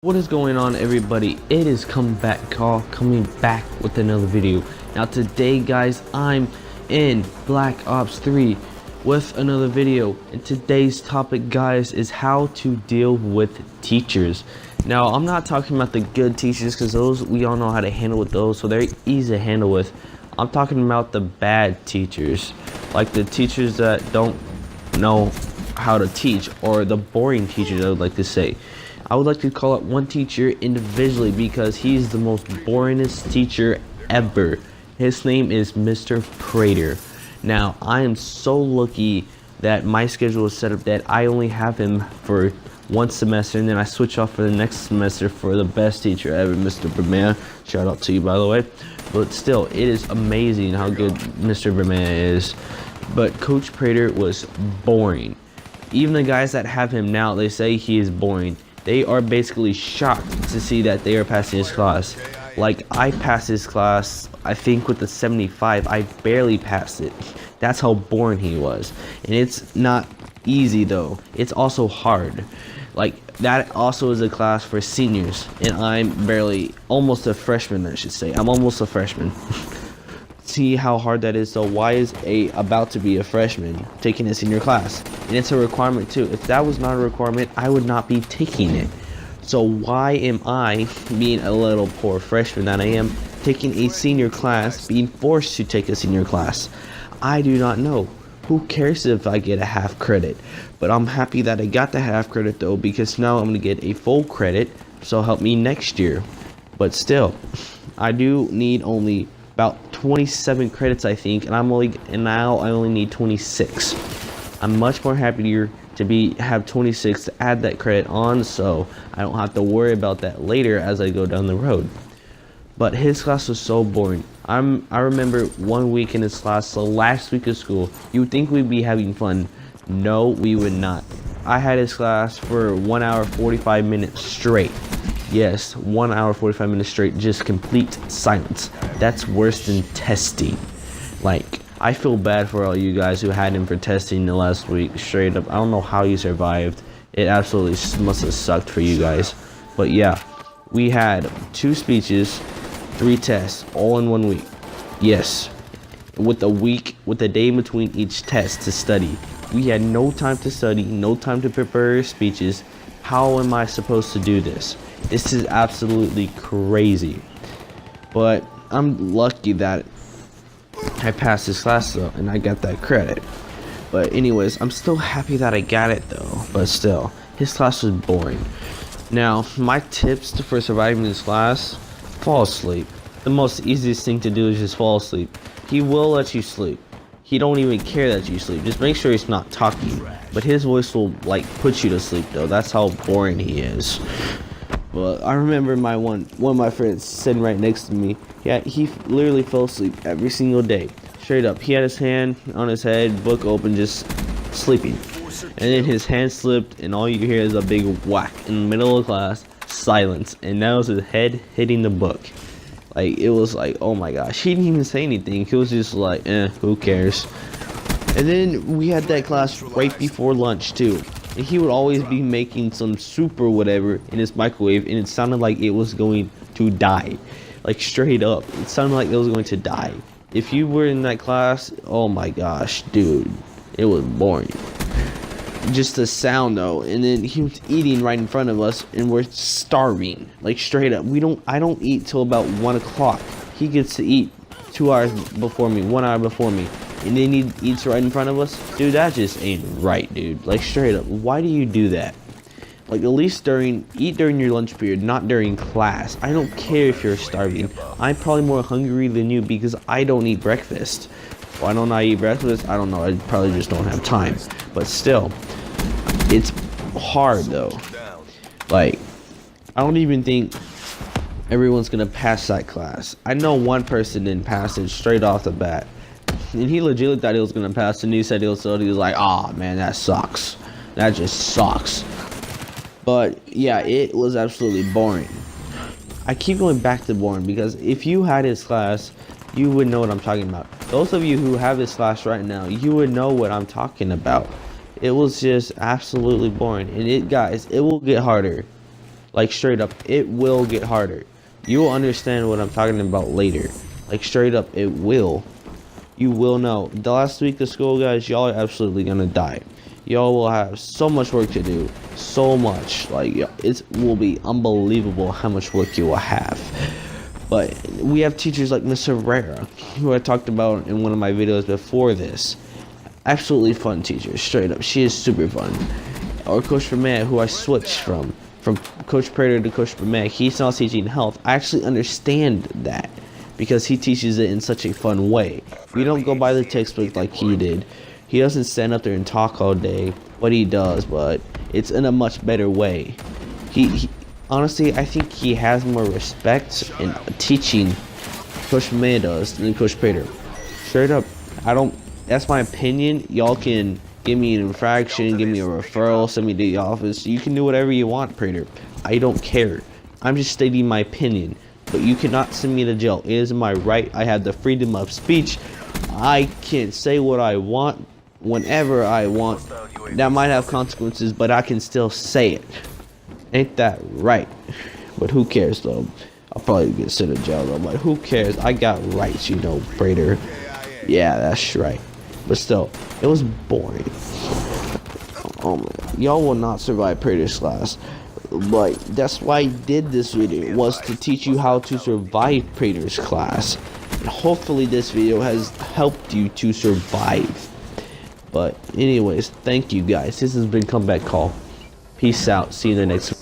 What is going on, everybody? It is coming back with another video. Now today, guys, I'm in Black Ops 3 with another video, and today's topic, guys, is how to deal with teachers. Now I'm not talking about the good teachers, because those we all know how to handle with those, so they're easy to handle with. I'm talking about the bad teachers, like the teachers that don't know how to teach, or the boring teachers, I would like to say. I would like to call out one teacher individually because he's the most boringest teacher ever. His name is Mr. Prater. Now, I am so lucky that my schedule is set up that I only have him for one semester, and then I switch off for the next semester for the best teacher ever, Mr. Berman. Shout out to you, by the way. But still, it is amazing how good Mr. Berman is. But Coach Prater was boring. Even the guys that have him now, they say he is boring. They are basically shocked to see that they are passing his class. Like, I passed his class, I think with the 75, I barely passed it. That's how boring he was. And it's not easy though, it's also hard. Like, that also is a class for seniors, and I'm almost a freshman, I should say. I'm almost a freshman. See how hard that is. So why is about to be a freshman taking a senior class? And it's a requirement too. If that was not a requirement, I would not be taking it. So why am I, being a little poor freshman that I am, taking a senior class, being forced to take a senior class? I do not know. Who cares if I get a half credit? But I'm happy that I got the half credit though, because now I'm gonna get a full credit, so help me next year. But still, I do need only about 27 credits, I think, and now I only need 26. I'm much more happier to have 26 to add that credit on, so I don't have to worry about that later as I go down the road. But his class was so boring. I remember one week in his class, the last week of school, you would think we'd be having fun. No, we would not. I had his class for 1 hour 45 minutes straight. Yes, 1 hour 45 minutes straight, just complete silence. That's worse than testing. Like, I feel bad for all you guys who had him for testing the last week, straight up. I don't know how you survived. It absolutely must have sucked for you guys. But yeah, we had 2 speeches, 3 tests, all in 1 week. Yes, with a day in between each test to study. We had no time to study, no time to prepare speeches. How am I supposed to do this? This is absolutely crazy. But I'm lucky that I passed this class though, and I got that credit. But anyways, I'm still happy that I got it though. But still, his class was boring. Now, my tips for surviving this class: fall asleep. The most easiest thing to do is just fall asleep. He will let you sleep. He don't even care that you sleep. Just make sure he's not talking. But his voice will like put you to sleep though. That's how boring he is. But I remember one of my friends sitting right next to me. Yeah, he literally fell asleep every single day. Straight up. He had his hand on his head, book open, just sleeping. And then his hand slipped, and all you hear is a big whack in the middle of class, silence. And that was his head hitting the book. Like, it was like, oh my gosh. He didn't even say anything. He was just like, who cares? And then we had that class right before lunch too. And he would always be making some soup or whatever in his microwave, and it sounded like it was going to die. Like, straight up, it sounded like it was going to die. If you were in that class, oh my gosh, dude, it was boring. Just the sound though. And then he was eating right in front of us, and we're starving. Like, straight up, I don't eat till about 1 o'clock. He gets to eat 2 hours before me, 1 hour before me, and then he eats right in front of us. Dude, that just ain't right, dude. Like, straight up, why do you do that? Like, at least eat during your lunch period, not during class. I don't care if you're starving. I'm probably more hungry than you because I don't eat breakfast. Why don't I eat breakfast? I don't know. I probably just don't have time. But still, it's hard though. Like, I don't even think everyone's gonna pass that class. I know one person didn't pass it straight off the bat. And he legitimately thought he was gonna pass, and he said he was like, "Ah, man, that sucks. That just sucks." But yeah, it was absolutely boring. I keep going back to boring because if you had his class, you would know what I'm talking about. Those of you who have his class right now, you would know what I'm talking about. It was just absolutely boring. And guys, it will get harder. Like straight up, it will get harder. You will understand what I'm talking about later. Like straight up, it will. You will know. The last week of school, guys, y'all are absolutely gonna die. Y'all will have so much work to do. So much. Like, it will be unbelievable how much work you will have. But we have teachers like Miss Herrera, who I talked about in one of my videos before this. Absolutely fun teacher, straight up. She is super fun. Or Coach Vermaet, who I switched from Coach Prater to Coach Vermaet. He's now teaching health. I actually understand that because he teaches it in such a fun way. We don't go by the textbook like he did. He doesn't stand up there and talk all day, but he does, but it's in a much better way. He honestly, I think he has more respect in teaching Coach Vermaet does than Coach Prater. Straight up, that's my opinion. Y'all can give me an infraction, give me a referral, send me to the office. You can do whatever you want, Prater. I don't care. I'm just stating my opinion. But you cannot send me to jail. It is my right. I have the freedom of speech. I can say what I want whenever I want. That might have consequences, but I can still say it. Ain't that right? But who cares, though? I'll probably get sent to jail, though. But who cares? I got rights, you know, Prater. Yeah, that's right. But still, it was boring. Oh man, y'all will not survive Prater's class. But that's why I did this video, was to teach you how to survive Prater's class. And hopefully this video has helped you to survive. But anyways, thank you guys. This has been Comeback Call. Peace out. See you in the next video.